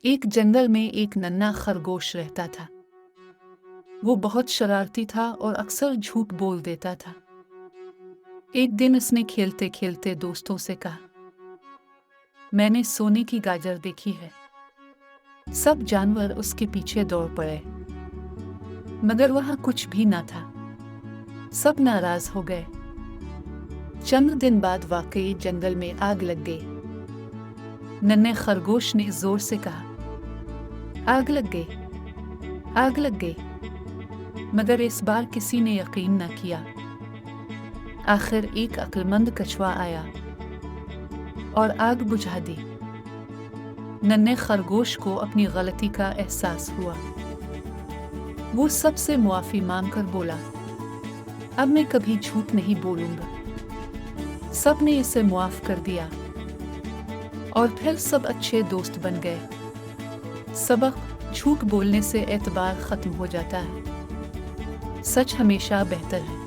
एक जंगल में एक नन्हा खरगोश रहता था। वो बहुत शरारती था और अक्सर झूठ बोल देता था। एक दिन उसने खेलते खेलते दोस्तों से कहा, मैंने सोने की गाजर देखी है। सब जानवर उसके पीछे दौड़ पड़े, मगर वहां कुछ भी न था। सब नाराज हो गए। चंद दिन बाद वाकई जंगल में आग लग गई। नन्हे खरगोश ने जोर से कहा, आग लग गई, आग लग गई। मगर इस बार किसी ने यकीन न किया। आखिर एक अक्लमंद कछुआ आया और आग बुझा दी। नन्हे खरगोश को अपनी गलती का एहसास हुआ। वो सबसे मुआफी मांगकर बोला, अब मैं कभी झूठ नहीं बोलूंगा। सब ने इसे मुआफ कर दिया और फिर सब अच्छे दोस्त बन गए। सबक: झूठ बोलने से एतबार खत्म हो जाता है। सच हमेशा बेहतर है।